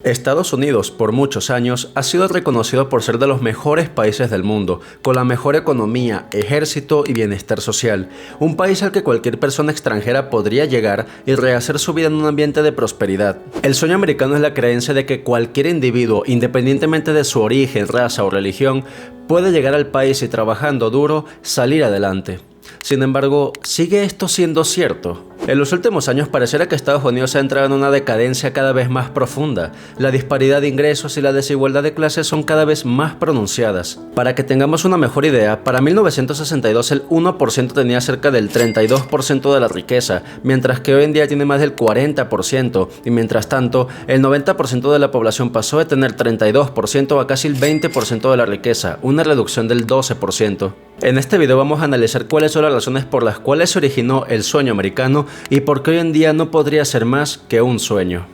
Estados Unidos, por muchos años, ha sido reconocido por ser de los mejores países del mundo, con la mejor economía, ejército y bienestar social. Un país al que cualquier persona extranjera podría llegar y rehacer su vida en un ambiente de prosperidad. El sueño americano es la creencia de que cualquier individuo, independientemente de su origen, raza o religión, puede llegar al país y trabajando duro, salir adelante. Sin embargo, ¿sigue esto siendo cierto? En los últimos años pareciera que Estados Unidos ha entrado en una decadencia cada vez más profunda. La disparidad de ingresos y la desigualdad de clases son cada vez más pronunciadas. Para que tengamos una mejor idea, para 1962 el 1% tenía cerca del 32% de la riqueza, mientras que hoy en día tiene más del 40%, y mientras tanto, el 90% de la población pasó de tener 32% a casi el 20% de la riqueza, una reducción del 12%. En este video vamos a analizar cuáles son las razones por las cuales se originó el sueño americano y por qué hoy en día no podría ser más que un sueño.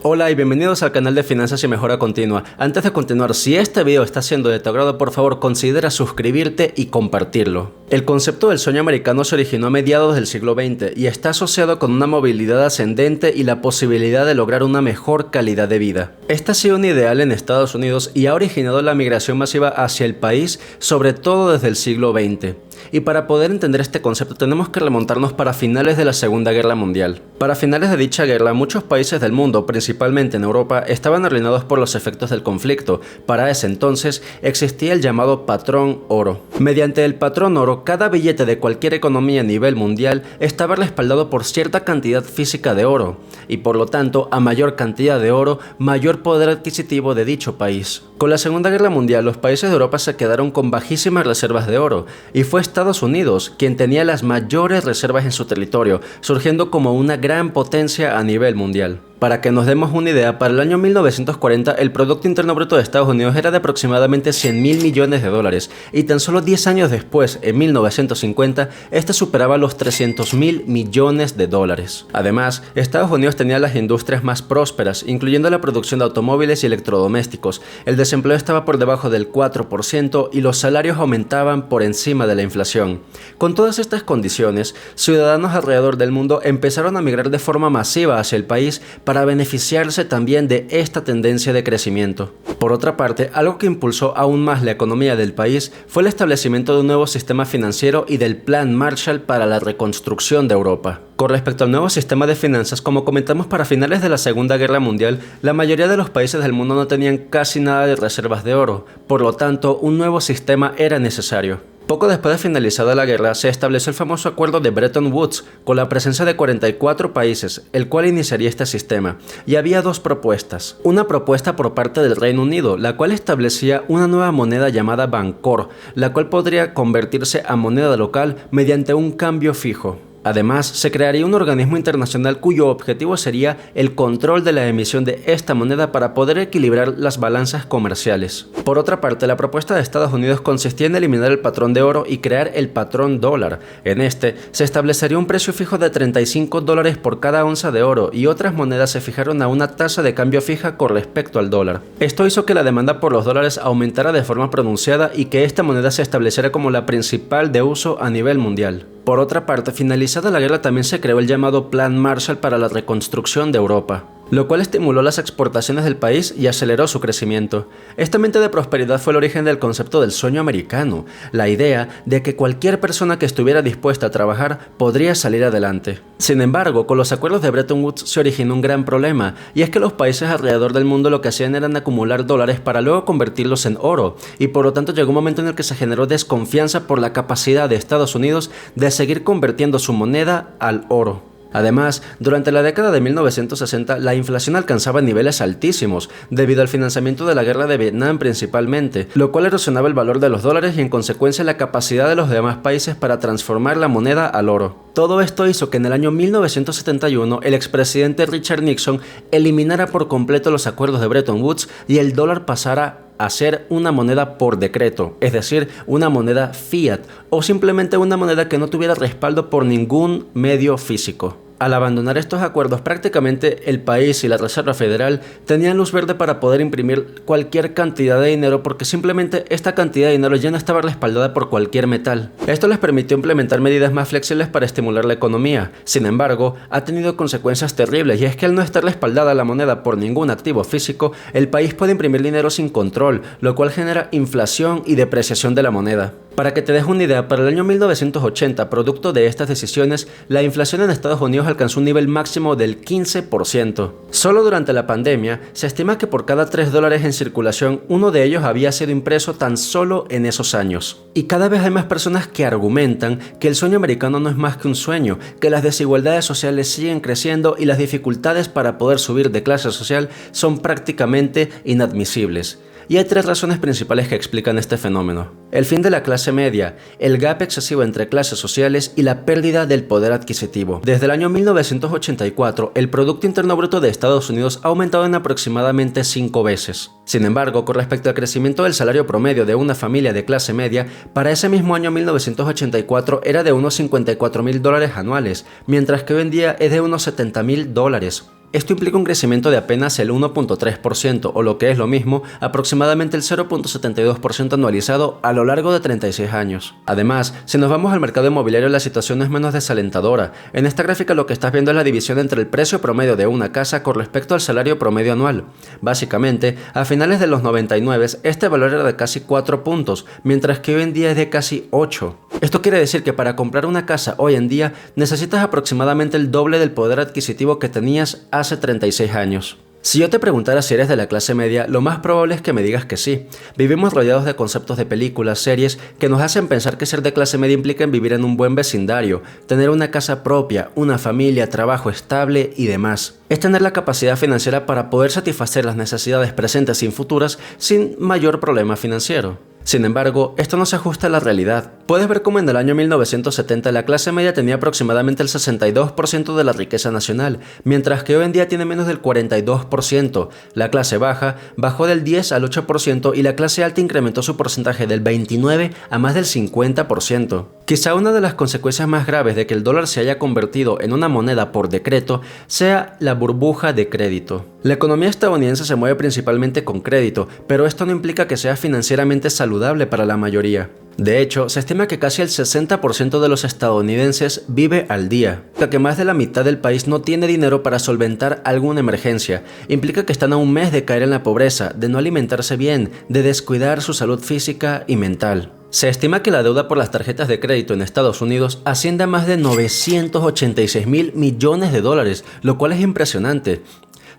Hola y bienvenidos al canal de Finanzas y Mejora Continua. Antes de continuar, si este video está siendo de tu agrado, por favor considera suscribirte y compartirlo. El concepto del sueño americano se originó a mediados del siglo XX y está asociado con una movilidad ascendente y la posibilidad de lograr una mejor calidad de vida. Este ha sido un ideal en Estados Unidos y ha originado la migración masiva hacia el país, sobre todo desde el siglo XX. Y para poder entender este concepto tenemos que remontarnos para finales de la Segunda Guerra Mundial. Para finales de dicha guerra, muchos países del mundo, principalmente en Europa, estaban arruinados por los efectos del conflicto. Para ese entonces existía el llamado patrón oro. Mediante el patrón oro, cada billete de cualquier economía a nivel mundial estaba respaldado por cierta cantidad física de oro, y por lo tanto, a mayor cantidad de oro, mayor poder adquisitivo de dicho país. Con la Segunda Guerra Mundial, los países de Europa se quedaron con bajísimas reservas de oro, y fue Estados Unidos quien tenía las mayores reservas en su territorio, surgiendo como una gran potencia a nivel mundial. Para que nos demos una idea, para el año 1940 el Producto Interno Bruto de Estados Unidos era de aproximadamente 100.000 millones de dólares y tan solo 10 años después, en 1950, este superaba los 300.000 millones de dólares. Además, Estados Unidos tenía las industrias más prósperas, incluyendo la producción de automóviles y electrodomésticos. El desempleo estaba por debajo del 4% y los salarios aumentaban por encima de la inflación. Con todas estas condiciones, ciudadanos alrededor del mundo empezaron a migrar de forma masiva hacia el país para beneficiarse también de esta tendencia de crecimiento. Por otra parte, algo que impulsó aún más la economía del país fue el establecimiento de un nuevo sistema financiero y del Plan Marshall para la reconstrucción de Europa. Con respecto al nuevo sistema de finanzas, como comentamos para finales de la Segunda Guerra Mundial, la mayoría de los países del mundo no tenían casi nada de reservas de oro, por lo tanto, un nuevo sistema era necesario. Poco después de finalizada la guerra, se estableció el famoso acuerdo de Bretton Woods, con la presencia de 44 países, el cual iniciaría este sistema, y había dos propuestas. Una propuesta por parte del Reino Unido, la cual establecía una nueva moneda llamada Bancor, la cual podría convertirse a moneda local mediante un cambio fijo. Además, se crearía un organismo internacional cuyo objetivo sería el control de la emisión de esta moneda para poder equilibrar las balanzas comerciales. Por otra parte, la propuesta de Estados Unidos consistía en eliminar el patrón de oro y crear el patrón dólar. En este, se establecería un precio fijo de $35 por cada onza de oro y otras monedas se fijaron a una tasa de cambio fija con respecto al dólar. Esto hizo que la demanda por los dólares aumentara de forma pronunciada y que esta moneda se estableciera como la principal de uso a nivel mundial. Por otra parte, finalizada la guerra también se creó el llamado Plan Marshall para la reconstrucción de Europa, lo cual estimuló las exportaciones del país y aceleró su crecimiento. Esta mente de prosperidad fue el origen del concepto del sueño americano, la idea de que cualquier persona que estuviera dispuesta a trabajar podría salir adelante. Sin embargo, con los acuerdos de Bretton Woods se originó un gran problema, y es que los países alrededor del mundo lo que hacían era acumular dólares para luego convertirlos en oro, y por lo tanto llegó un momento en el que se generó desconfianza por la capacidad de Estados Unidos de seguir convirtiendo su moneda al oro. Además, durante la década de 1960, la inflación alcanzaba niveles altísimos, debido al financiamiento de la guerra de Vietnam principalmente, lo cual erosionaba el valor de los dólares y en consecuencia la capacidad de los demás países para transformar la moneda al oro. Todo esto hizo que en el año 1971 el expresidente Richard Nixon eliminara por completo los acuerdos de Bretton Woods y el dólar pasara a ser una moneda por decreto, es decir, una moneda fiat o simplemente una moneda que no tuviera respaldo por ningún medio físico. Al abandonar estos acuerdos, prácticamente el país y la Reserva Federal tenían luz verde para poder imprimir cualquier cantidad de dinero porque simplemente esta cantidad de dinero ya no estaba respaldada por cualquier metal. Esto les permitió implementar medidas más flexibles para estimular la economía. Sin embargo, ha tenido consecuencias terribles y es que al no estar respaldada la moneda por ningún activo físico, el país puede imprimir dinero sin control, lo cual genera inflación y depreciación de la moneda. Para que te des una idea, para el año 1980, producto de estas decisiones, la inflación en Estados Unidos alcanzó un nivel máximo del 15%. Solo durante la pandemia, se estima que por cada $3 en circulación, uno de ellos había sido impreso tan solo en esos años. Y cada vez hay más personas que argumentan que el sueño americano no es más que un sueño, que las desigualdades sociales siguen creciendo y las dificultades para poder subir de clase social son prácticamente inadmisibles. Y hay 3 razones principales que explican este fenómeno: el fin de la clase media, el gap excesivo entre clases sociales y la pérdida del poder adquisitivo. Desde el año 1984, el Producto Interno Bruto de Estados Unidos ha aumentado en aproximadamente 5 veces. Sin embargo, con respecto al crecimiento del salario promedio de una familia de clase media, para ese mismo año 1984 era de unos $54,000 anuales, mientras que hoy en día es de unos $70,000. Esto implica un crecimiento de apenas el 1.3% o lo que es lo mismo, aproximadamente el 0.72% anualizado a lo largo de 36 años. Además, si nos vamos al mercado inmobiliario, la situación no es menos desalentadora. En esta gráfica lo que estás viendo es la división entre el precio promedio de una casa con respecto al salario promedio anual. Básicamente, a finales de los 99 este valor era de casi 4 puntos, mientras que hoy en día es de casi 8. Esto quiere decir que para comprar una casa hoy en día necesitas aproximadamente el doble del poder adquisitivo que tenías hace 36 años. Si yo te preguntara si eres de la clase media, lo más probable es que me digas que sí. Vivimos rodeados de conceptos de películas, series, que nos hacen pensar que ser de clase media implica vivir en un buen vecindario, tener una casa propia, una familia, trabajo estable y demás. Es tener la capacidad financiera para poder satisfacer las necesidades presentes y futuras sin mayor problema financiero. Sin embargo, esto no se ajusta a la realidad. Puedes ver cómo en el año 1970 la clase media tenía aproximadamente el 62% de la riqueza nacional, mientras que hoy en día tiene menos del 42%. La clase baja bajó del 10 al 8% y la clase alta incrementó su porcentaje del 29 a más del 50%. Quizá una de las consecuencias más graves de que el dólar se haya convertido en una moneda por decreto sea la burbuja de crédito. La economía estadounidense se mueve principalmente con crédito, pero esto no implica que sea financieramente saludable para la mayoría. De hecho, se estima que casi el 60% de los estadounidenses vive al día, que más de la mitad del país no tiene dinero para solventar alguna emergencia. Implica que están a un mes de caer en la pobreza, de no alimentarse bien, de descuidar su salud física y mental. Se estima que la deuda por las tarjetas de crédito en Estados Unidos asciende a más de $986,000 millones, lo cual es impresionante.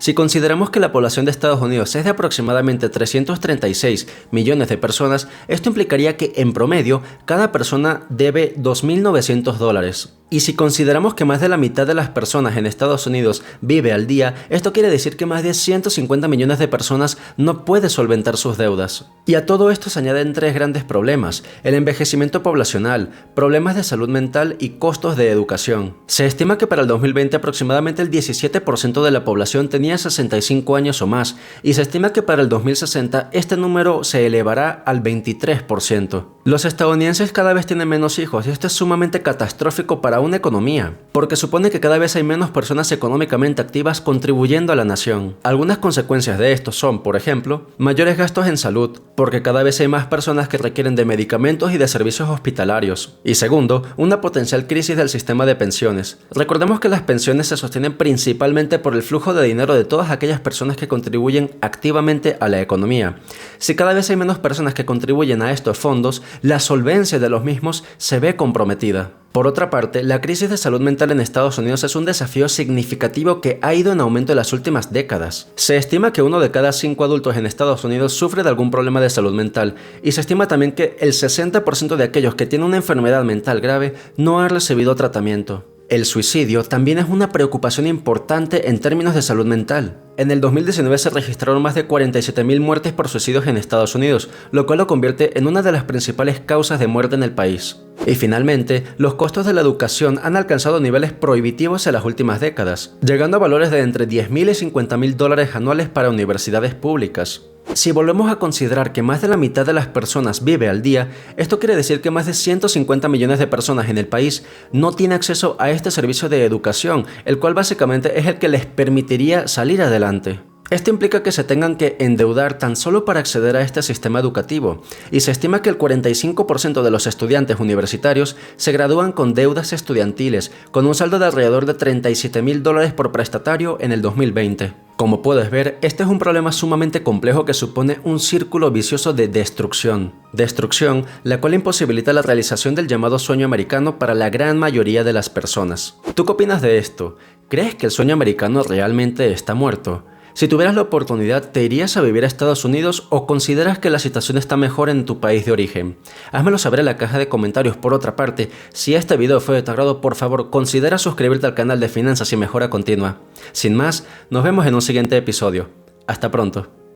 Si consideramos que la población de Estados Unidos es de aproximadamente 336 millones de personas, esto implicaría que, en promedio, cada persona debe $2.900. Y si consideramos que más de la mitad de las personas en Estados Unidos vive al día, esto quiere decir que más de 150 millones de personas no pueden solventar sus deudas. Y a todo esto se añaden 3 grandes problemas: el envejecimiento poblacional, problemas de salud mental y costos de educación. Se estima que para el 2020 aproximadamente el 17% de la población tenía 65 años o más, y se estima que para el 2060 este número se elevará al 23%. Los estadounidenses cada vez tienen menos hijos y esto es sumamente catastrófico para una economía, porque supone que cada vez hay menos personas económicamente activas contribuyendo a la nación. Algunas consecuencias de esto son, por ejemplo, mayores gastos en salud, porque cada vez hay más personas que requieren de medicamentos y de servicios hospitalarios. Y segundo, una potencial crisis del sistema de pensiones. Recordemos que las pensiones se sostienen principalmente por el flujo de dinero de todas aquellas personas que contribuyen activamente a la economía. Si cada vez hay menos personas que contribuyen a estos fondos, la solvencia de los mismos se ve comprometida. Por otra parte, la crisis de salud mental en Estados Unidos es un desafío significativo que ha ido en aumento en las últimas décadas. Se estima que 1 de cada 5 adultos en Estados Unidos sufre de algún problema de salud mental, y se estima también que el 60% de aquellos que tienen una enfermedad mental grave no han recibido tratamiento. El suicidio también es una preocupación importante en términos de salud mental. En el 2019 se registraron más de 47,000 muertes por suicidios en Estados Unidos, lo cual lo convierte en una de las principales causas de muerte en el país. Y finalmente, los costos de la educación han alcanzado niveles prohibitivos en las últimas décadas, llegando a valores de entre $10,000 y $50,000 anuales para universidades públicas. Si volvemos a considerar que más de la mitad de las personas vive al día, esto quiere decir que más de 150 millones de personas en el país no tienen acceso a este servicio de educación, el cual básicamente es el que les permitiría salir adelante. Esto implica que se tengan que endeudar tan solo para acceder a este sistema educativo, y se estima que el 45% de los estudiantes universitarios se gradúan con deudas estudiantiles, con un saldo de alrededor de $37.000 por prestatario en el 2020. Como puedes ver, este es un problema sumamente complejo que supone un círculo vicioso de destrucción. Destrucción, la cual imposibilita la realización del llamado sueño americano para la gran mayoría de las personas. ¿Tú qué opinas de esto? ¿Crees que el sueño americano realmente está muerto? Si tuvieras la oportunidad, ¿te irías a vivir a Estados Unidos o consideras que la situación está mejor en tu país de origen? Házmelo saber en la caja de comentarios. Por otra parte, si este video fue de tu agrado, por favor considera suscribirte al canal de Finanzas y Mejora Continua. Sin más, nos vemos en un siguiente episodio. Hasta pronto.